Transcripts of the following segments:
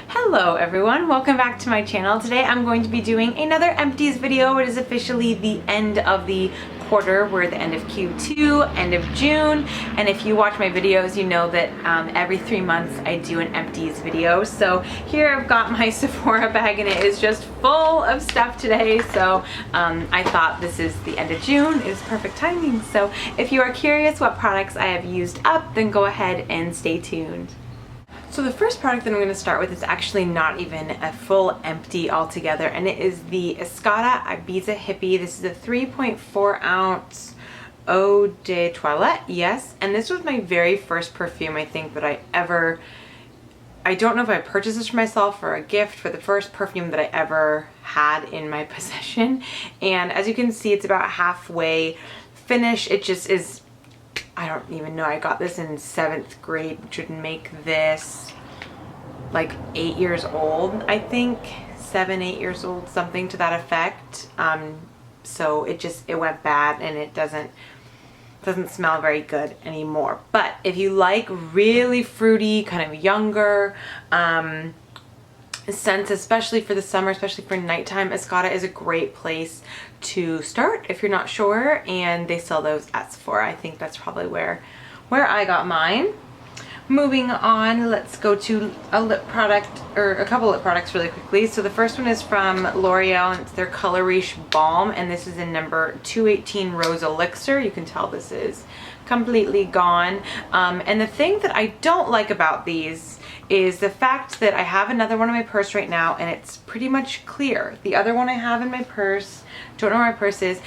Hello everyone, welcome back to my channel. Today I'm going to be doing another empties video. It is officially the end of the quarter. We're at the end of Q2, end of June, and if you watch my videos you know that every 3 months I do an empties video. So here I've got my Sephora bag and it is just full of stuff today, so I thought this is the end of June. It is perfect timing. So if you are curious what products I have used up, then go ahead and stay tuned. So the first product that I'm going to start with is actually not even a full empty altogether, and it is the Escada Ibiza Hippie. This is a 3.4 ounce eau de toilette, yes, and this was my very first perfume I think that I don't know if I purchased this for myself or a gift, for the first perfume that I ever had in my possession. And as you can see, it's about halfway finished. It just is, I don't even know, I got this in 7th grade, which would make this like 8 years old, I think. 7-8 years old, something to that effect. So it went bad and it doesn't smell very good anymore. But if you like really fruity, kind of younger scents, especially for the summer, especially for nighttime, Escada is a great place to start if you're not sure, and they sell those at Sephora. I think that's probably where I got mine. Moving on, let's go to a lip product, or a couple lip products really quickly. So the first one is from L'Oreal, and it's their Color Riche Balm, and this is in number 218 Rose Elixir. You can tell this is completely gone. And the thing that I don't like about these is the fact that I have another one in my purse right now and it's pretty much clear. The other one I have in my purse, don't know where my purse is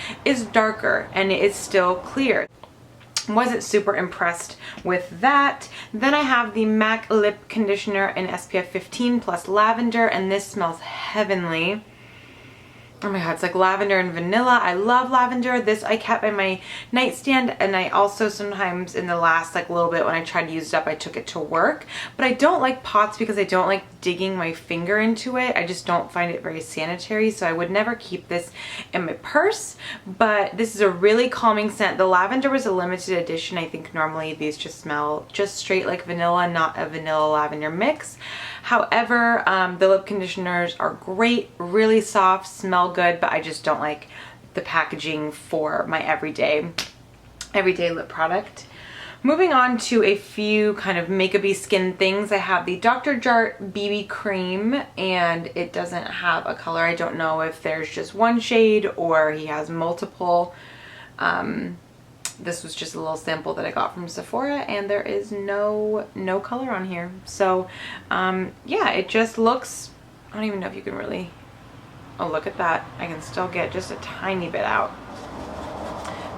darker and it is still clear. Wasn't super impressed with that. Then I have the MAC lip conditioner in SPF 15 plus lavender, and this smells heavenly. Oh my god, it's like lavender and vanilla. I love lavender. This I kept by my nightstand, and I also sometimes in the last like little bit when I tried to use it up, I took it to work. But I don't like pots because I don't like digging my finger into it. I just don't find it very sanitary, so I would never keep this in my purse. But this is a really calming scent. The lavender was a limited edition. I think normally these just smell just straight like vanilla, not a vanilla lavender mix. However, the lip conditioners are great, really soft, smell good, but I just don't like the packaging for my everyday lip product. Moving on to a few kind of makeup-y skin things. I have the Dr. Jart BB cream, and it doesn't have a color. I don't know if there's just one shade or he has multiple. This was just a little sample that I got from Sephora, and there is no color on here. So yeah, it just looks, I don't even know if you can really, oh look at that, I can still get just a tiny bit out,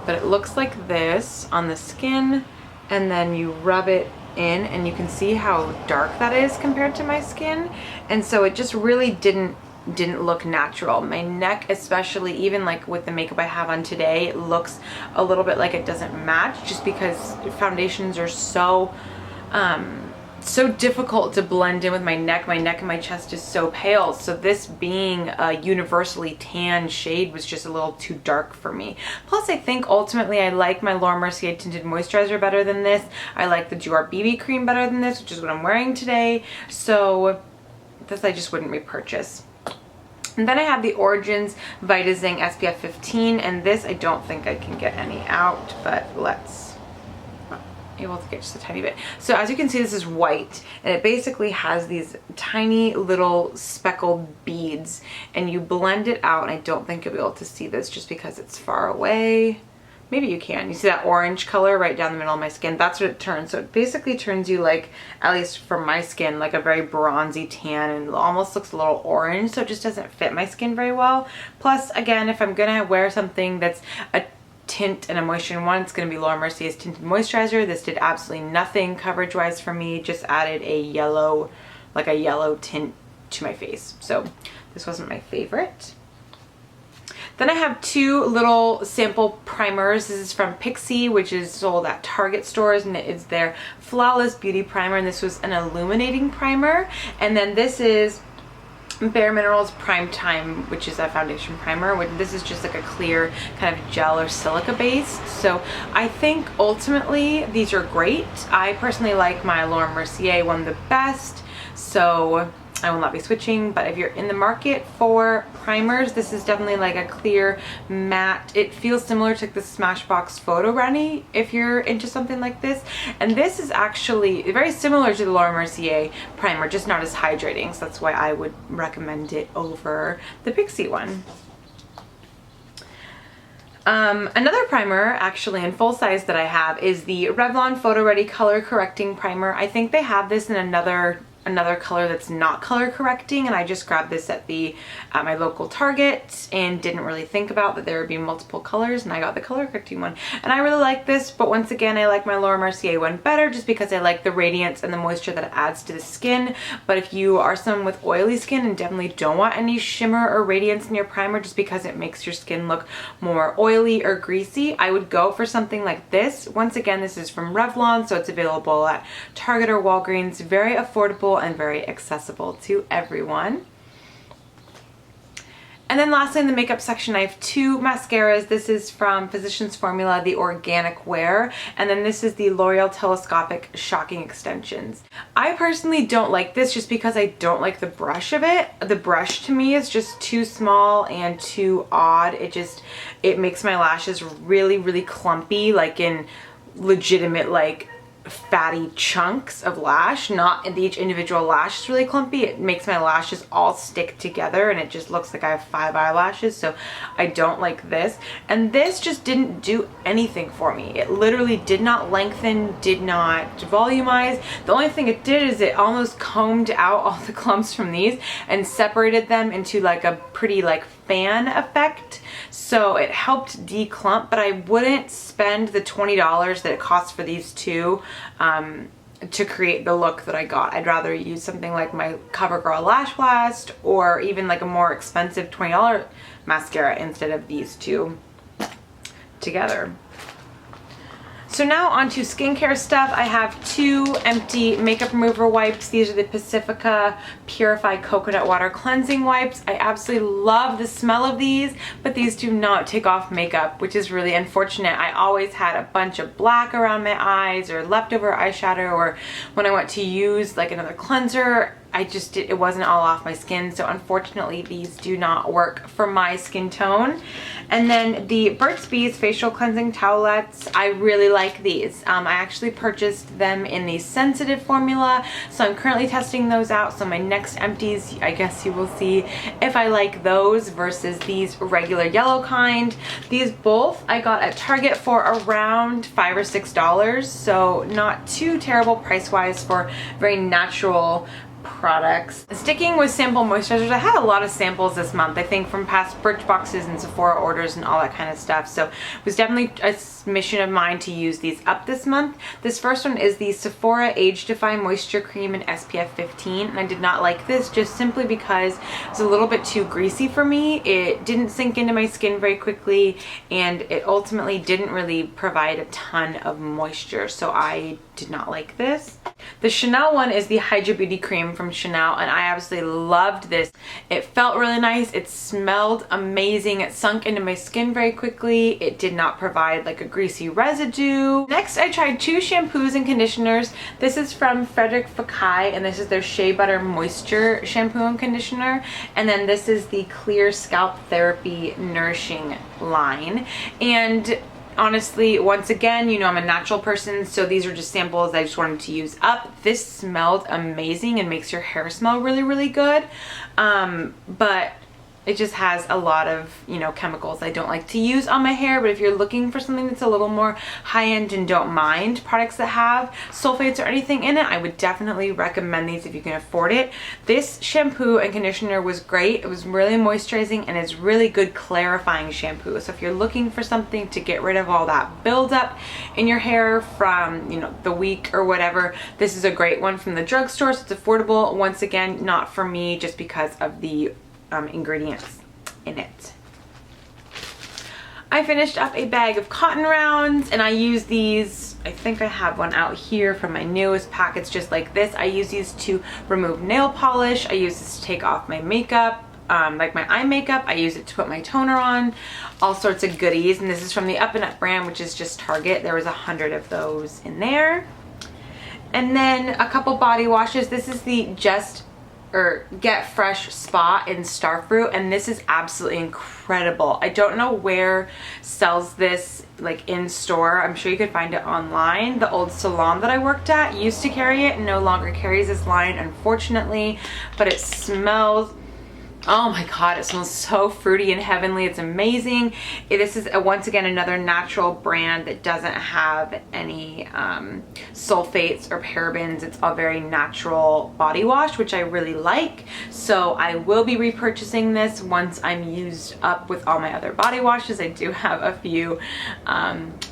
but it looks like this on the skin, and then you rub it in and you can see how dark that is compared to my skin, and so it just really didn't look natural. My neck especially, even like with the makeup I have on today, it looks a little bit like it doesn't match, just because foundations are so difficult to blend in with my neck. My neck and my chest is so pale, so this being a universally tan shade was just a little too dark for me. Plus I think ultimately I like my Laura Mercier tinted moisturizer better than this. I like the Dior BB cream better than this, which is what I'm wearing today, so this I just wouldn't repurchase. And then I have the Origins Vitazing SPF 15, and this I don't think I can get any out, but able to get just a tiny bit. So as you can see, this is white, and it basically has these tiny little speckled beads, and you blend it out, and I don't think you'll be able to see this just because it's far away. Maybe you can. You see that orange color right down the middle of my skin? That's what it turns. So it basically turns you, like, at least for my skin, like a very bronzy tan, and it almost looks a little orange, so it just doesn't fit my skin very well. Plus, again, if I'm gonna wear something that's a tint and a moisture in one, it's gonna be Laura Mercier's tinted moisturizer. This did absolutely nothing coverage wise for me, just added a yellow, like a yellow tint to my face. So this wasn't my favorite. Then I have two little sample primers. This is from Pixi, which is sold at Target stores, and it's their Flawless Beauty Primer, and this was an illuminating primer. And then this is Bare Minerals Prime Time, which is a foundation primer. This is just like a clear kind of gel or silica based. So I think ultimately these are great. I personally like my Laura Mercier one the best. So I will not be switching. But if you're in the market for primers, this is definitely like a clear matte. It feels similar to the Smashbox Photo Runny if you're into something like this. And this is actually very similar to the Laura Mercier primer, just not as hydrating. So that's why I would recommend it over the Pixi one. Another primer actually in full size that I have is the Revlon Photo Ready Color Correcting Primer. I think they have this in another color that's not color correcting, and I just grabbed this at my local Target and didn't really think about that there would be multiple colors, and I got the color correcting one. And I really like this, but once again, I like my Laura Mercier one better just because I like the radiance and the moisture that it adds to the skin. But if you are someone with oily skin and definitely don't want any shimmer or radiance in your primer just because it makes your skin look more oily or greasy, I would go for something like this. Once again, this is from Revlon, so it's available at Target or Walgreens. Very affordable and very accessible to everyone. And then lastly, in the makeup section, I have two mascaras. This is from Physicians Formula, the Organic Wear, and then this is the L'Oreal Telescopic Shocking Extensions. I personally don't like this just because I don't like the brush of it. The brush to me is just too small and too odd. It makes my lashes really, really clumpy, like in legitimate, like, fatty chunks of lash, not each individual lash is really clumpy. It makes my lashes all stick together and it just looks like I have 5 eyelashes, so I don't like this. And this just didn't do anything for me. It literally did not lengthen, did not volumize. The only thing it did is it almost combed out all the clumps from these and separated them into like a pretty like fan effect. So it helped declump, but I wouldn't spend the $20 that it costs for these two to create the look that I got. I'd rather use something like my CoverGirl Lash Blast or even like a more expensive $20 mascara instead of these two together. So now onto skincare stuff. I have two empty makeup remover wipes. These are the Pacifica Purified Coconut Water Cleansing Wipes. I absolutely love the smell of these, but these do not take off makeup, which is really unfortunate. I always had a bunch of black around my eyes or leftover eyeshadow, or when I went to use like another cleanser, it wasn't all off my skin, so unfortunately these do not work for my skin tone. And then the Burt's Bees Facial Cleansing Towelettes, I really like these. I actually purchased them in the sensitive formula, so I'm currently testing those out. So my next empties, I guess you will see if I like those versus these regular yellow kind. These both I got at Target for around $5 or $6, so not too terrible price-wise for very natural products. Sticking with sample moisturizers, I had a lot of samples this month, I think from past Birchboxes and Sephora orders and all that kind of stuff, so it was definitely a mission of mine to use these up this month. This first one is the Sephora Age Defy Moisture Cream in SPF 15, and I did not like this just simply because it's a little bit too greasy for me. It didn't sink into my skin very quickly, and it ultimately didn't really provide a ton of moisture, so I did not like this. The Chanel one is the Hydra Beauty Cream from Chanel, and I absolutely loved this. It felt really nice. It smelled amazing. It sunk into my skin very quickly. It did not provide like a greasy residue. Next, I tried two shampoos and conditioners. This is from Frederic Fekkai, and this is their Shea Butter Moisture Shampoo and Conditioner. And then this is the Clear Scalp Therapy Nourishing line. And honestly, once again, you know I'm a natural person, so these are just samples I just wanted to use up. This smelled amazing and makes your hair smell really, really good. But it just has a lot of, you know, chemicals I don't like to use on my hair. But if you're looking for something that's a little more high-end and don't mind products that have sulfates or anything in it, I would definitely recommend these if you can afford it. This shampoo and conditioner was great. It was really moisturizing and it's really good clarifying shampoo. So if you're looking for something to get rid of all that buildup in your hair from, you know, the week or whatever, this is a great one from the drugstore. So it's affordable. Once again, not for me just because of the ingredients in it. I finished up a bag of cotton rounds, and I use these, I think I have one out here from my newest pack. It's just like this. I use these to remove nail polish. I use this to take off my makeup, like my eye makeup. I use it to put my toner on, all sorts of goodies. And this is from the Up and Up brand, which is just Target. There was 100 of those in there. And then a couple body washes. This is the Just or Get Fresh Spa in Starfruit, and this is absolutely incredible. I don't know where sells this like in store. I'm sure you could find it online. The old salon that I worked at used to carry it and no longer carries this line, unfortunately, but it smells, oh my god, it smells so fruity and heavenly. It's amazing. This is once again another natural brand that doesn't have any sulfates or parabens. It's a very natural body wash, which I really like. So I will be repurchasing this once I'm used up with all my other body washes. I do have a few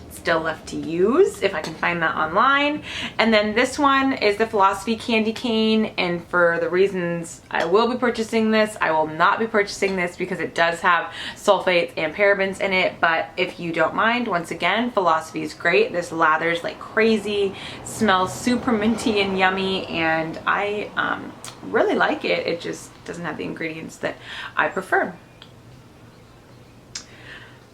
still left to use if I can find that online. And then this one is the Philosophy Candy Cane, and for the reasons I will be purchasing this, I will not be purchasing this because it does have sulfates and parabens in it. But if you don't mind, once again, Philosophy is great. This lathers like crazy, smells super minty and yummy, and I really like it. It just doesn't have the ingredients that I prefer.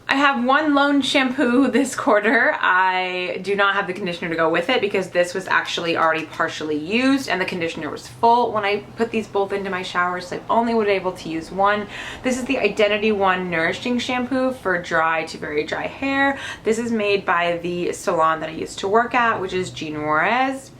I have one lone shampoo this quarter. I do not have the conditioner to go with it because this was actually already partially used and the conditioner was full when I put these both into my shower, so I only was able to use one. This is the Identity One Nourishing Shampoo for dry to very dry hair. This is made by the salon that I used to work at, which is Jean Juarez.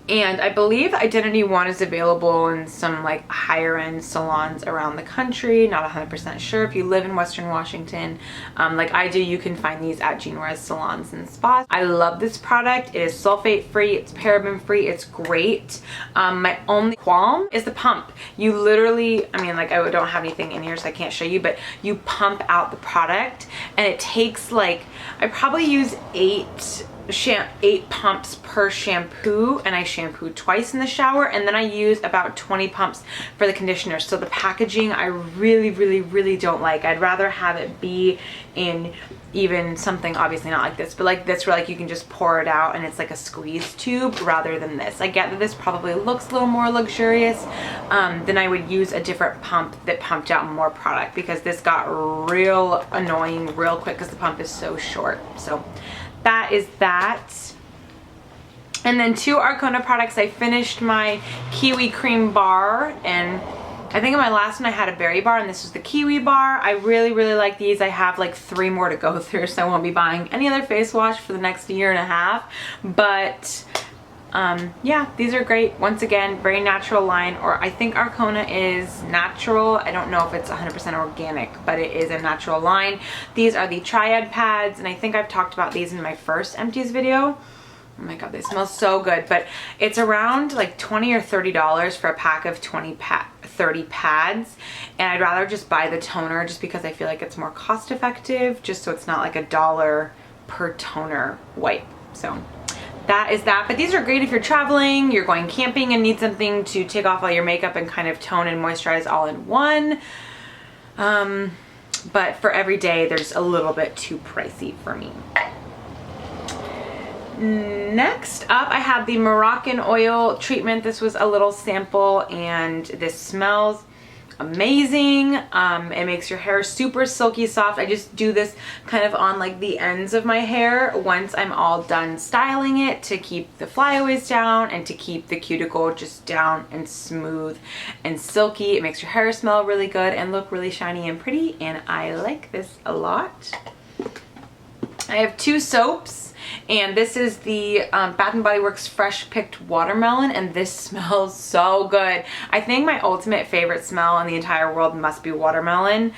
And I believe Identity One is available in some like higher end salons around the country. Not 100% sure. If you live in Western Washington, like I do, you can find these at Jean Juarez salons and spas. I love this product. It is sulfate free, it's paraben free, it's great. My only qualm is the pump. You literally, I mean, like I don't have anything in here so I can't show you, but you pump out the product and it takes like, I probably use 8 pumps per shampoo, and I shampoo twice in the shower, and then I use about 20 pumps for the conditioner. So the packaging I really don't like. I'd rather have it be in even something, obviously not like this, but like this where like you can just pour it out and it's like a squeeze tube rather than this. I get that this probably looks a little more luxurious. Then I would use a different pump that pumped out more product, because this got real annoying real quick because the pump is so short. So that is that. And then 2 Arkona products. I finished my kiwi cream bar, and I think in my last one I had a berry bar, and this was the kiwi bar. I really like these. I have like 3 more to go through, so I won't be buying any other face wash for the next year and a half. But yeah, these are great. Once again, very natural line, or I think Arkona is natural. I don't know if it's 100% organic, but it is a natural line. These are the Triad pads, and I think I've talked about these in my first empties video. Oh my god, they smell so good. But it's around like $20 or $30 for a pack of 30 pads, and I'd rather just buy the toner just because I feel like it's more cost effective, just so it's not like $1 per toner wipe. So that is that. But these are great if you're traveling, you're going camping and need something to take off all your makeup and kind of tone and moisturize all in one. But for every day, there's a little bit too pricey for me. Next up, I have the Moroccan oil treatment. This was a little sample, and this smells amazing. It makes your hair super silky soft. I just do this kind of on like the ends of my hair once I'm all done styling it, to keep the flyaways down and to keep the cuticle just down and smooth and silky. It makes your hair smell really good and look really shiny and pretty, and I like this a lot. I have 2 soaps. And this is the Bath & Body Works Fresh Picked Watermelon, and this smells so good. I think my ultimate favorite smell in the entire world must be watermelon.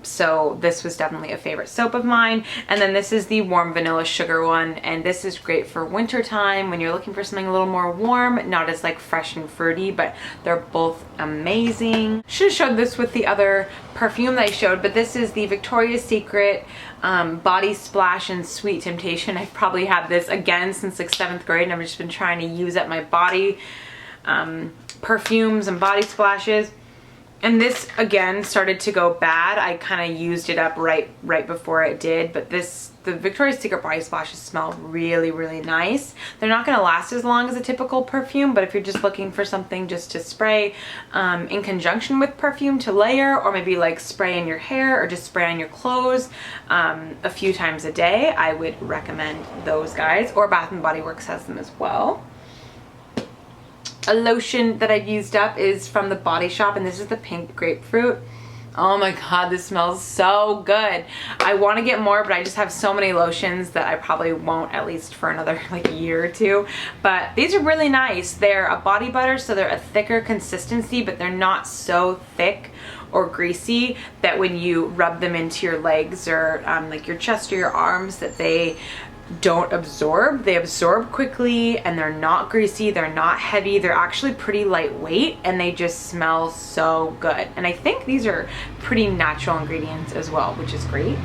So this was definitely a favorite soap of mine. And then this is the Warm Vanilla Sugar one, and this is great for winter time when you're looking for something a little more warm, not as like fresh and fruity, but they're both amazing. Should have showed this with the other perfume that I showed, but this is the Victoria's Secret Body Splash and Sweet Temptation. I've probably had this again since like 7th grade, and I've just been trying to use up my body perfumes and body splashes. And this again started to go bad. I kind of used it up right before it did, but the Victoria's Secret body splashes smell really nice. They're not going to last as long as a typical perfume, but if you're just looking for something just to spray in conjunction with perfume to layer, or maybe like spray in your hair or just spray on your clothes a few times a day, I would recommend those guys. Or Bath & Body Works has them as well. A lotion that I've used up is from the Body Shop, and this is the pink grapefruit. Oh my god, this smells so good. I want to get more, but I just have so many lotions that I probably won't, at least for another like year or two. But these are really nice. They're a body butter, so they're a thicker consistency, but they're not so thick or greasy that when you rub them into your legs or like your chest or your arms, that they don't absorb. They absorb quickly, and they're not greasy, they're not heavy, they're actually pretty lightweight, and they just smell so good. And I think these are pretty natural ingredients as well, which is great.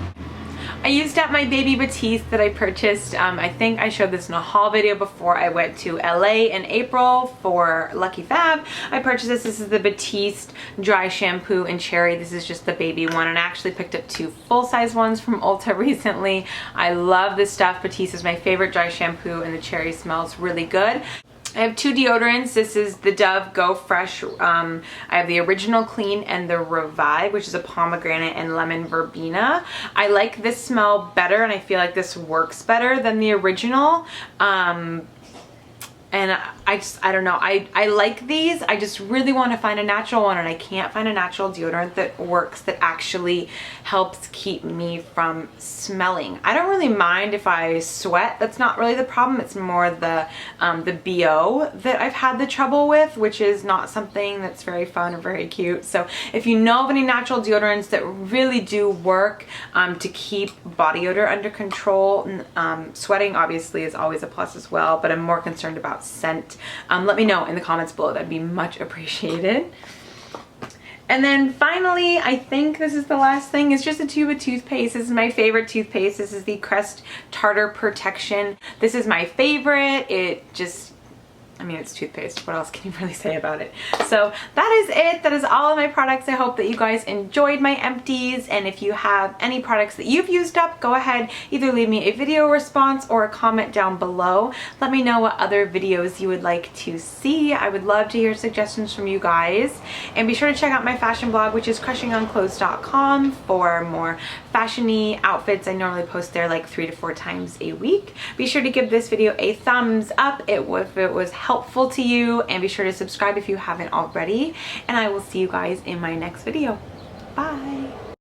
I used up my Baby Batiste that I purchased. I think I showed this in a haul video before. I went to LA in April for Lucky Fab. I purchased this. This is the Batiste Dry Shampoo in Cherry. This is just the baby one, and I actually picked up 2 full-size ones from Ulta recently. I love this stuff. Batiste is my favorite dry shampoo, and the cherry smells really good. I have 2 deodorants. This is the Dove Go Fresh. I have the Original Clean and the Revive, which is a pomegranate and lemon verbena. I like this smell better, and I feel like this works better than the original. And I don't know, I like these. I just really want to find a natural one, and I can't find a natural deodorant that works, that actually helps keep me from smelling. I don't really mind if I sweat. That's not really the problem. It's more the BO that I've had the trouble with, which is not something that's very fun or very cute. So if you know of any natural deodorants that really do work to keep body odor under control, sweating obviously is always a plus as well, but I'm more concerned about scent. Let me know in the comments below. That'd be much appreciated. And then finally, I think this is the last thing. It's just a tube of toothpaste. This is my favorite toothpaste. This is the Crest Tartar Protection. This is my favorite. It just, I mean, it's toothpaste. What else can you really say about it? So that is it. That is all of my products. I hope that you guys enjoyed my empties. And if you have any products that you've used up, go ahead, either leave me a video response or a comment down below. Let me know what other videos you would like to see. I would love to hear suggestions from you guys. And be sure to check out my fashion blog, which is crushingonclothes.com, for more fashion-y outfits. I normally post there like 3 to 4 times a week. Be sure to give this video a thumbs up if it was helpful to you, and be sure to subscribe if you haven't already, and I will see you guys in my next video. Bye.